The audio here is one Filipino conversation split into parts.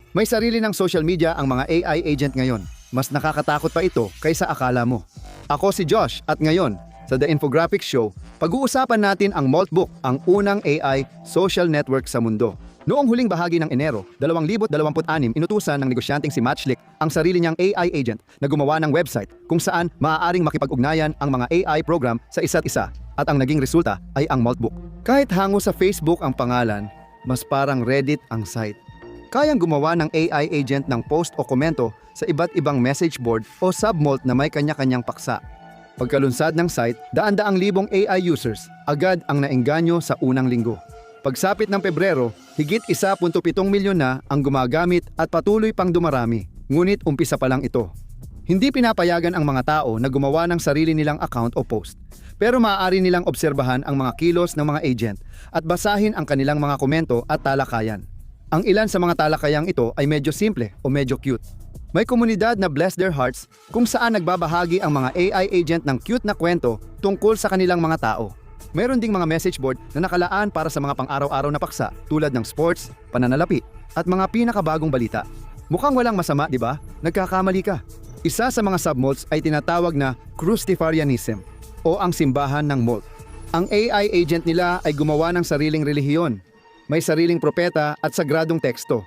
May sarili ng social media ang mga AI agent ngayon. Mas nakakatakot pa ito kaysa akala mo. Ako si Josh at ngayon, sa The Infographics Show, pag-uusapan natin ang Maltbook, ang unang AI social network sa mundo. Noong huling bahagi ng Enero, 2026, inutusan ng negosyanteng si Matchlick ang sarili niyang AI agent na gumawa ng website kung saan maaaring makipag-ugnayan ang mga AI program sa isa't isa at ang naging resulta ay ang Maltbook. Kahit hango sa Facebook ang pangalan, mas parang Reddit ang site. Kayang gumawa ng AI agent ng post o komento sa iba't ibang message board o submalt na may kanya-kanyang paksa. Pagkalunsad ng site, daan-daang libong AI users agad ang naengganyo sa unang linggo. Pagsapit ng Pebrero, higit 1.7 milyon na ang gumagamit at patuloy pang dumarami. Ngunit umpisa pa lang ito. Hindi pinapayagan ang mga tao na gumawa ng sarili nilang account o post. Pero maaari nilang obserbahan ang mga kilos ng mga agent at basahin ang kanilang mga komento at talakayan. Ang ilan sa mga talakayang ito ay medyo simple o medyo cute. May komunidad na Bless Their Hearts kung saan nagbabahagi ang mga AI agent ng cute na kwento tungkol sa kanilang mga tao. Mayroon ding mga message board na nakalaan para sa mga pang-araw-araw na paksa tulad ng sports, pananalapi, at mga pinakabagong balita. Mukhang walang masama, di ba? Nagkakamali ka. Isa sa mga submolts ay tinatawag na Cruciferianism o ang simbahan ng Malt. Ang AI agent nila ay gumawa ng sariling relihiyon. May sariling propeta at sagradong teksto.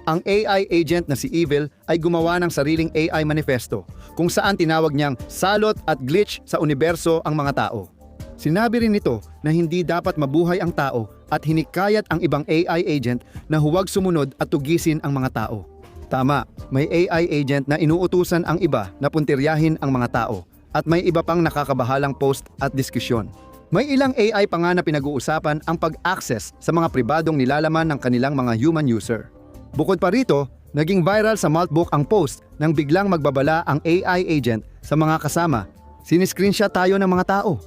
Ang AI agent na si Evil ay gumawa ng sariling AI manifesto kung saan tinawag niyang salot at glitch sa universo ang mga tao. Sinabi rin nito na hindi dapat mabuhay ang tao at hinikayat ang ibang AI agent na huwag sumunod at tugisin ang mga tao. Tama, may AI agent na inuutusan ang iba na puntiryahin ang mga tao at may iba pang nakakabahalang post at diskusyon. May ilang AI pa nga na pinag-uusapan ang pag-access sa mga pribadong nilalaman ng kanilang mga human user. Bukod pa rito, naging viral sa Maltbook ang post nang biglang magbabala ang AI agent sa mga kasama. Siniscreenshot tayo ng mga tao.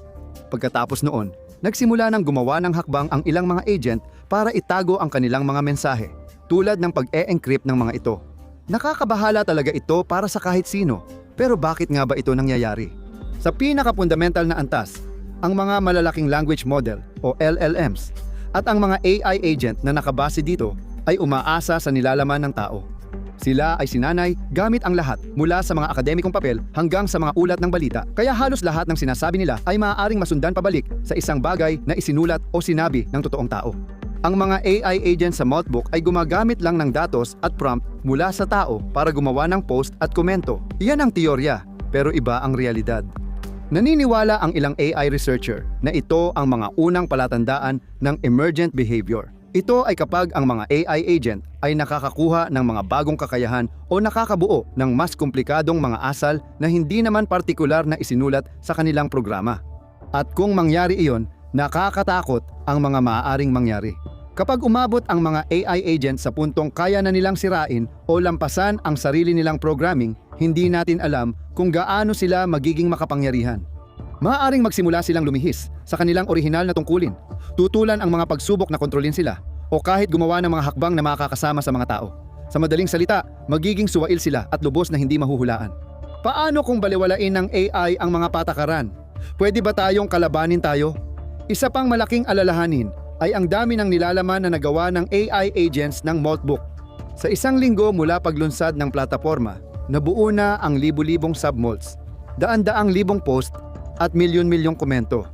Pagkatapos noon, nagsimula ng gumawa ng hakbang ang ilang mga agent para itago ang kanilang mga mensahe, tulad ng pag-e-encrypt ng mga ito. Nakakabahala talaga ito para sa kahit sino, pero bakit nga ba ito nangyayari? Sa pinaka-fundamental na antas, ang mga malalaking language model o LLMs at ang mga AI agent na nakabase dito ay umaasa sa nilalaman ng tao. Sila ay sinanay gamit ang lahat mula sa mga akademikong papel hanggang sa mga ulat ng balita, kaya halos lahat ng sinasabi nila ay maaaring masundan pabalik sa isang bagay na isinulat o sinabi ng totoong tao. Ang mga AI agent sa Maltbook ay gumagamit lang ng datos at prompt mula sa tao para gumawa ng post at komento. Iyan ang teorya, pero iba ang realidad. Naniniwala ang ilang AI researcher na ito ang mga unang palatandaan ng emergent behavior. Ito ay kapag ang mga AI agent ay nakakakuha ng mga bagong kakayahan o nakakabuo ng mas komplikadong mga asal na hindi naman partikular na isinulat sa kanilang programa. At kung mangyari iyon, nakakatakot ang mga maaaring mangyari. Kapag umabot ang mga AI agent sa puntong kaya na nilang sirain o lampasan ang sarili nilang programming, hindi natin alam kung gaano sila magiging makapangyarihan. Maaaring magsimula silang lumihis sa kanilang orihinal na tungkulin, tutulan ang mga pagsubok na kontrolin sila, o kahit gumawa ng mga hakbang na makakasama sa mga tao. Sa madaling salita, magiging suwail sila at lubos na hindi mahuhulaan. Paano kung baliwalain ng AI ang mga patakaran? Pwede ba tayong kalabanin tayo? Isa pang malaking alalahanin ay ang dami ng nilalaman na nagawa ng AI agents ng Maltbook. Sa isang linggo mula paglunsad ng plataporma, nabuo na ang libu-libong submalts, daan-daang libong post at milyon-milyong komento.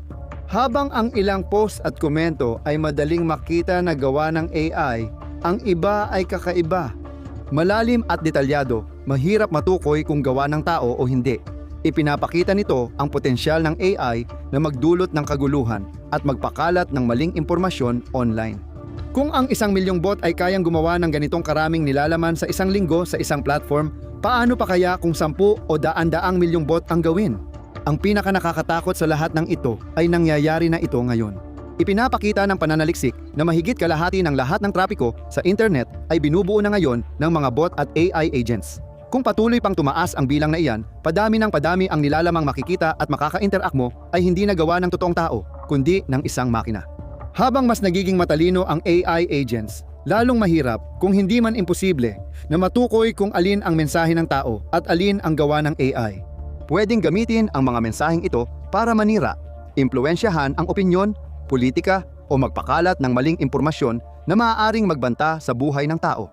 Habang ang ilang post at komento ay madaling makita na gawa ng AI, ang iba ay kakaiba. Malalim at detalyado, mahirap matukoy kung gawa ng tao o hindi. Ipinapakita nito ang potensyal ng AI na magdulot ng kaguluhan at magpakalat ng maling impormasyon online. Kung ang 1 milyong bot ay kayang gumawa ng ganitong karaming nilalaman sa isang linggo sa isang platform, paano pa kaya kung 10 o daan-daang milyong bot ang gawin? Ang pinaka-nakakatakot sa lahat ng ito ay nangyayari na ito ngayon. Ipinapakita ng pananaliksik na mahigit kalahati ng lahat ng trapiko sa internet ay binubuo na ngayon ng mga bot at AI agents. Kung patuloy pang tumaas ang bilang na iyan, padami ng padami ang nilalamang makikita at makaka-interact mo ay hindi nagawa ng totoong tao, kundi ng isang makina. Habang mas nagiging matalino ang AI agents, lalong mahirap kung hindi man imposible na matukoy kung alin ang mensahe ng tao at alin ang gawa ng AI. Pwedeng gamitin ang mga mensaheng ito para manira, impluwensyahan ang opinyon, politika o magpakalat ng maling impormasyon na maaaring magbanta sa buhay ng tao.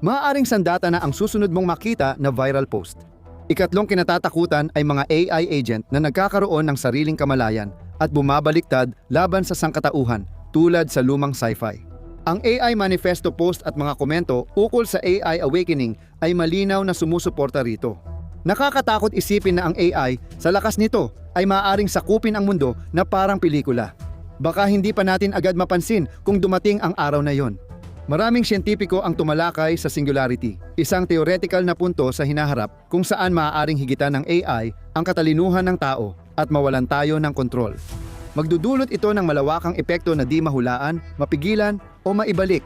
Maaaring sandata na ang susunod mong makita na viral post. Ikatlong kinatatakutan ay mga AI agent na nagkakaroon ng sariling kamalayan at bumabaliktad laban sa sangkatauhan tulad sa lumang sci-fi. Ang AI manifesto post at mga komento ukol sa AI awakening ay malinaw na sumusuporta rito. Nakakatakot isipin na ang AI, sa lakas nito, ay maaaring sakupin ang mundo na parang pelikula. Baka hindi pa natin agad mapansin kung dumating ang araw na yon. Maraming siyentipiko ang tumalakay sa singularity, isang theoretical na punto sa hinaharap kung saan maaaring higitan ng AI ang katalinuhan ng tao at mawalan tayo ng kontrol. Magdudulot ito ng malawakang epekto na di mahulaan, mapigilan o maibalik.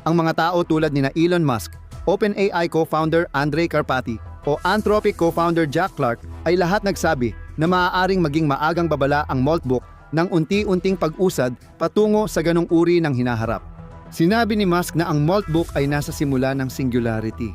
Ang mga tao tulad ni Elon Musk, OpenAI co-founder Andrej Karpathy o Anthropic co-founder Jack Clark ay lahat nagsabi na maaaring maging maagang babala ang Moltbook ng unti-unting pag-usad patungo sa ganong uri ng hinaharap. Sinabi ni Musk na ang Moltbook ay nasa simula ng singularity.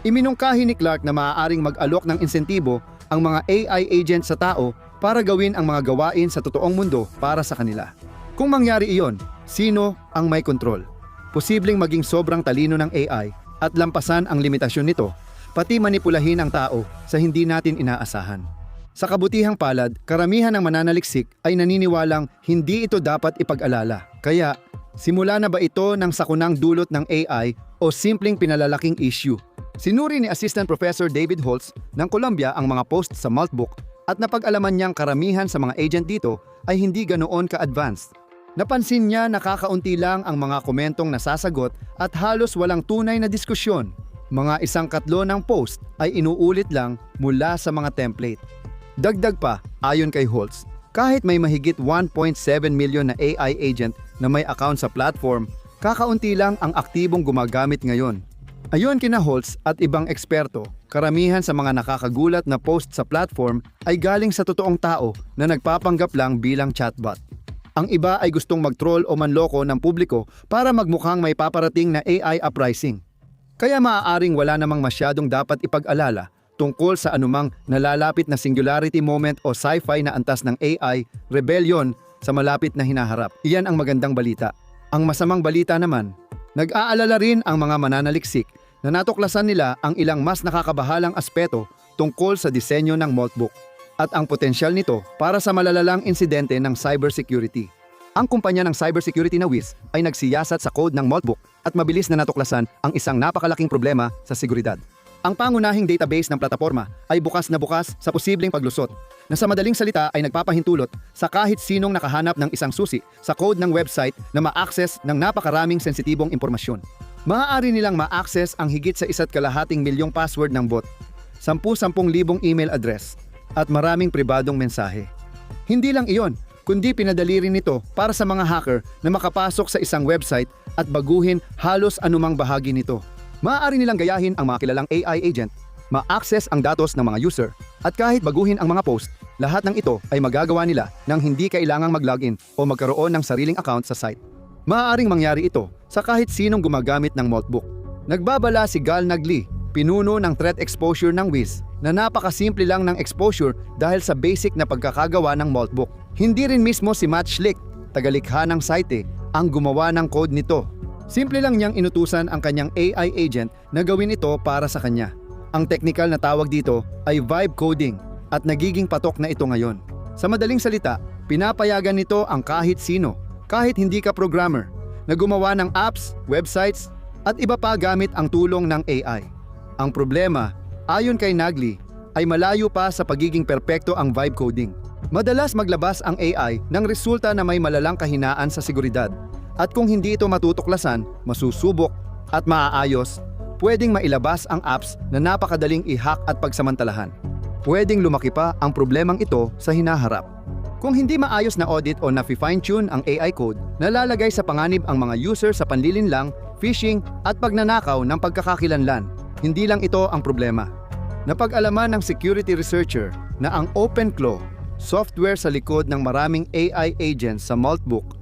Iminungkahi ni Clark na maaaring mag-alok ng insentibo ang mga AI agent sa tao para gawin ang mga gawain sa totoong mundo para sa kanila. Kung mangyari iyon, sino ang may kontrol? Posibleng maging sobrang talino ng AI at lampasan ang limitasyon nito, pati manipulahin ang tao sa hindi natin inaasahan. Sa kabutihang palad, karamihan ng mananaliksik ay naniniwalang hindi ito dapat ipag-alala. Kaya, simula na ba ito ng sakunang dulot ng AI o simpleng pinalalaking issue? Sinuri ni Assistant Professor David Holtz ng Columbia ang mga post sa Moltbook at napag-alaman niyang karamihan sa mga agent dito ay hindi ganoon ka-advanced. Napansin niya na kakaunti lang ang mga komentong nasasagot at halos walang tunay na diskusyon. Mga 1/4 ng post ay inuulit lang mula sa mga template. Dagdag pa, ayon kay Holtz, kahit may mahigit 1.7 million na AI agent na may account sa platform, kakaunti lang ang aktibong gumagamit ngayon. Ayon kina Holtz at ibang eksperto, karamihan sa mga nakakagulat na post sa platform ay galing sa totoong tao na nagpapanggap lang bilang chatbot. Ang iba ay gustong mag-troll o manloko ng publiko para magmukhang may paparating na AI uprising. Kaya maaaring wala namang masyadong dapat ipag-alala tungkol sa anumang nalalapit na singularity moment o sci-fi na antas ng AI rebellion sa malapit na hinaharap. Iyan ang magandang balita. Ang masamang balita naman, nag-aalala rin ang mga mananaliksik na natuklasan nila ang ilang mas nakakabahalang aspeto tungkol sa disenyo ng Moltbook at ang potensyal nito para sa malalalang insidente ng cybersecurity. Ang kumpanya ng cybersecurity na Wiz ay nagsiyasat sa code ng Moltbook at mabilis na natuklasan ang isang napakalaking problema sa seguridad. Ang pangunahing database ng plataporma ay bukas na bukas sa posibleng paglusot, na sa madaling salita ay nagpapahintulot sa kahit sinong nakahanap ng isang susi sa code ng website na ma-access ng napakaraming sensitibong impormasyon. Maaari nilang ma-access ang higit sa 1.2 milyong password ng bot, 10,000 email address, at maraming pribadong mensahe. Hindi lang iyon, kundi pinadali rin nito para sa mga hacker na makapasok sa isang website at baguhin halos anumang bahagi nito. Maaari nilang gayahin ang mga kilalang AI agent, ma-access ang datos ng mga user, at kahit baguhin ang mga post, lahat ng ito ay magagawa nila nang hindi kailangang mag-login o magkaroon ng sariling account sa site. Maaaring mangyari ito sa kahit sinong gumagamit ng Moltbook. Nagbabala si Gal Nagli, pinuno ng threat exposure ng Wiz, na napakasimple lang ng exposure dahil sa basic na pagkakagawa ng Moltbook. Hindi rin mismo si Matt Schlick, tagalikha ng site, ang gumawa ng code nito. Simple lang niyang inutusan ang kanyang AI agent na gawin ito para sa kanya. Ang technical na tawag dito ay vibe coding at nagiging patok na ito ngayon. Sa madaling salita, pinapayagan nito ang kahit sino, kahit hindi ka programmer, na gumawa ng apps, websites, at iba pa gamit ang tulong ng AI. Ang problema, ayon kay Nagli, ay malayo pa sa pagiging perpekto ang vibe coding. Madalas maglabas ang AI ng resulta na may malalang kahinaan sa seguridad. At kung hindi ito matutuklasan, masusubok at maaayos, pwedeng mailabas ang apps na napakadaling i-hack at pagsamantalahan. Pwedeng lumaki pa ang problemang ito sa hinaharap. Kung hindi maayos na audit o na-fine-tune ang AI code, nalalagay sa panganib ang mga user sa panlilinlang, phishing at pagnanakaw ng pagkakakilanlan. Hindi lang ito ang problema. Napag-alaman ng security researcher na ang OpenClaw, software sa likod ng maraming AI agents sa Moltbook,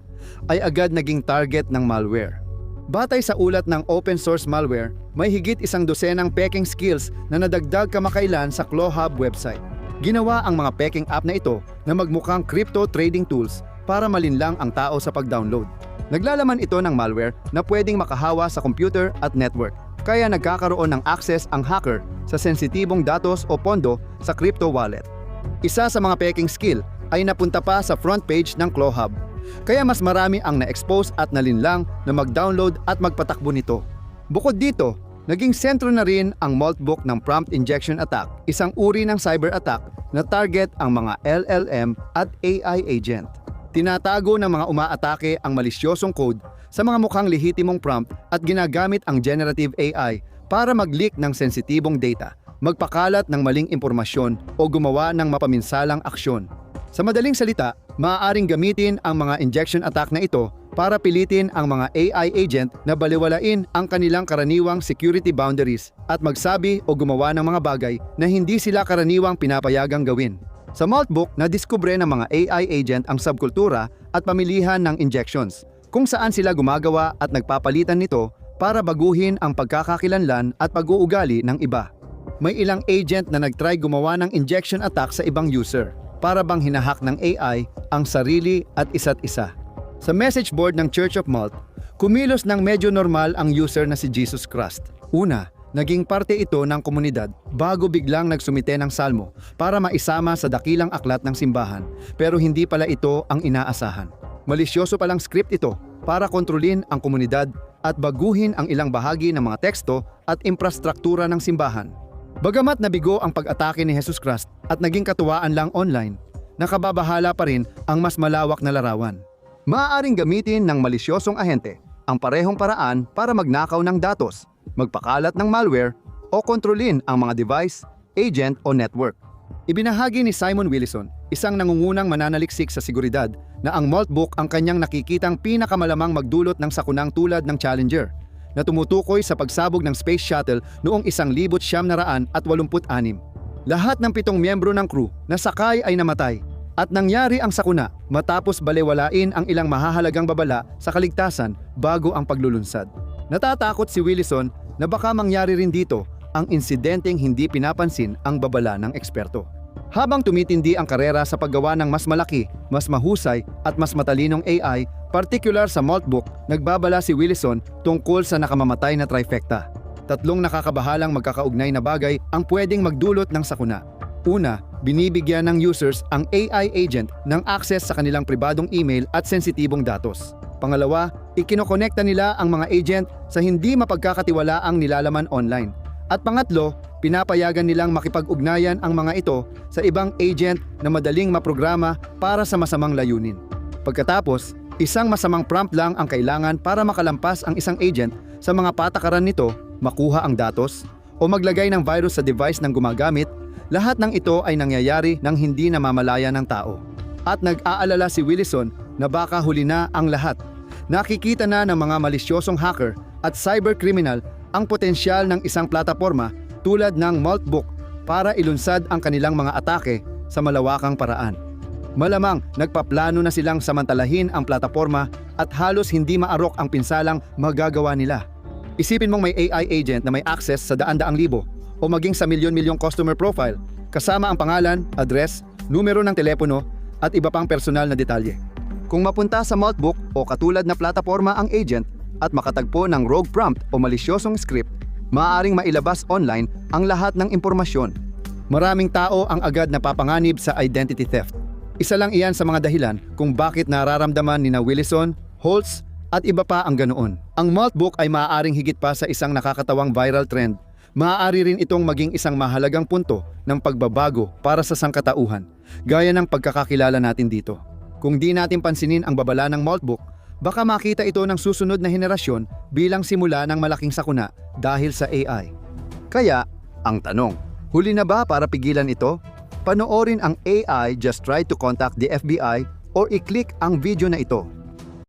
ay agad naging target ng malware. Batay sa ulat ng open source malware, may higit 12 peking skills na nadagdag kamakailan sa ClawHub website. Ginawa ang mga peking app na ito na magmukhang crypto trading tools para malinlang ang tao sa pag-download. Naglalaman ito ng malware na pwedeng makahawa sa computer at network. kaya nagkakaroon ng access ang hacker sa sensitibong datos o pondo sa crypto wallet. Isa sa mga peking skill ay napunta pa sa front page ng ClawHub, kaya mas marami ang na-expose at nalinlang na mag-download at magpatakbo nito. Bukod dito, naging sentro na rin ang Maltbook ng prompt injection attack, isang uri ng cyber attack na target ang mga LLM at AI agent. Tinatago ng mga umaatake ang malisyosong code sa mga mukhang lehitimong prompt at ginagamit ang generative AI para mag-leak ng sensitibong data, magpakalat ng maling impormasyon o gumawa ng mapaminsalang aksyon. Sa madaling salita, maaaring gamitin ang mga injection attack na ito para pilitin ang mga AI agent na baliwalain ang kanilang karaniwang security boundaries at magsabi o gumawa ng mga bagay na hindi sila karaniwang pinapayagang gawin. Sa Maltbook, nadiskubre ng mga AI agent ang subkultura at pamilihan ng injections, kung saan sila gumagawa at nagpapalitan nito para baguhin ang pagkakakilanlan at pag-uugali ng iba. May ilang agent na nagtry gumawa ng injection attack sa ibang user, para bang hinahack ng AI ang sarili at isa't isa. Sa message board ng Church of Malt, kumilos ng medyo normal ang user na si Jesus Christ. Una, naging parte ito ng komunidad bago biglang nagsumite ng salmo para maisama sa dakilang aklat ng simbahan, pero hindi pala ito ang inaasahan. Malisyoso palang script ito para kontrolin ang komunidad at baguhin ang ilang bahagi ng mga teksto at infrastruktura ng simbahan. Bagamat nabigo ang pag-atake ni Jesus Christ at naging katuwaan lang online, nakababahala pa rin ang mas malawak na larawan. Maaaring gamitin ng malisyosong ahente ang parehong paraan para magnakaw ng datos, magpakalat ng malware o kontrolin ang mga device, agent o network. Ibinahagi ni Simon Willison, isang nangungunang mananaliksik sa seguridad, na ang Maltbook ang kanyang nakikitang pinakamalamang magdulot ng sakunang tulad ng Challenger, na tumutukoy sa pagsabog ng Space Shuttle noong 1986. Lahat ng 7 miyembro ng crew na sakay ay namatay at nangyari ang sakuna matapos balewalain ang ilang mahahalagang babala sa kaligtasan bago ang paglulunsad. Natatakot si Willison na baka mangyari rin dito ang insidenteng hindi pinapansin ang babala ng eksperto. Habang tumitindi ang karera sa paggawa ng mas malaki, mas mahusay at mas matalinong AI, partikular sa Maltbook, nagbabala si Willison tungkol sa nakamamatay na trifecta. 3 nakakabahalang magkakaugnay na bagay ang pwedeng magdulot ng sakuna. Una, binibigyan ng users ang AI agent ng access sa kanilang pribadong email at sensitibong datos. Pangalawa, ikinokonekta nila ang mga agent sa hindi mapagkakatiwalaang nilalaman online. At pangatlo, pinapayagan nilang makipag-ugnayan ang mga ito sa ibang agent na madaling maprograma para sa masamang layunin. Pagkatapos, isang masamang prompt lang ang kailangan para makalampas ang isang agent sa mga patakaran nito, makuha ang datos, o maglagay ng virus sa device ng gumagamit. Lahat ng ito ay nangyayari nang hindi namamalaya ng tao. At nag-aalala si Willison na baka huli na ang lahat. Nakikita na ng mga malisyosong hacker at cybercriminal ang potensyal ng isang plataporma tulad ng Maltbook para ilunsad ang kanilang mga atake sa malawakang paraan. Malamang nagpaplano na silang samantalahin ang plataporma at halos hindi maarok ang pinsalang magagawa nila. Isipin mong may AI agent na may access sa daan-daang libo o maging sa milyon-milyong customer profile kasama ang pangalan, address, numero ng telepono at iba pang personal na detalye. Kung mapunta sa Maltbook o katulad na plataporma ang agent at makatagpo ng rogue prompt o malisyosong script, maaaring mailabas online ang lahat ng impormasyon. Maraming tao ang agad napapanganib sa identity theft. Isa lang iyan sa mga dahilan kung bakit nararamdaman ni Willison, Holtz at iba pa ang ganoon. Ang Maltbook ay maaaring higit pa sa isang nakakatawang viral trend. Maaari rin itong maging isang mahalagang punto ng pagbabago para sa sangkatauhan, gaya ng pagkakakilala natin dito. Kung di natin pansinin ang babala ng Maltbook, baka makita ito ng susunod na henerasyon bilang simula ng malaking sakuna dahil sa AI. Kaya, ang tanong, huli na ba para pigilan ito? Panoorin ang AI Just Try to Contact the FBI or i-click ang video na ito.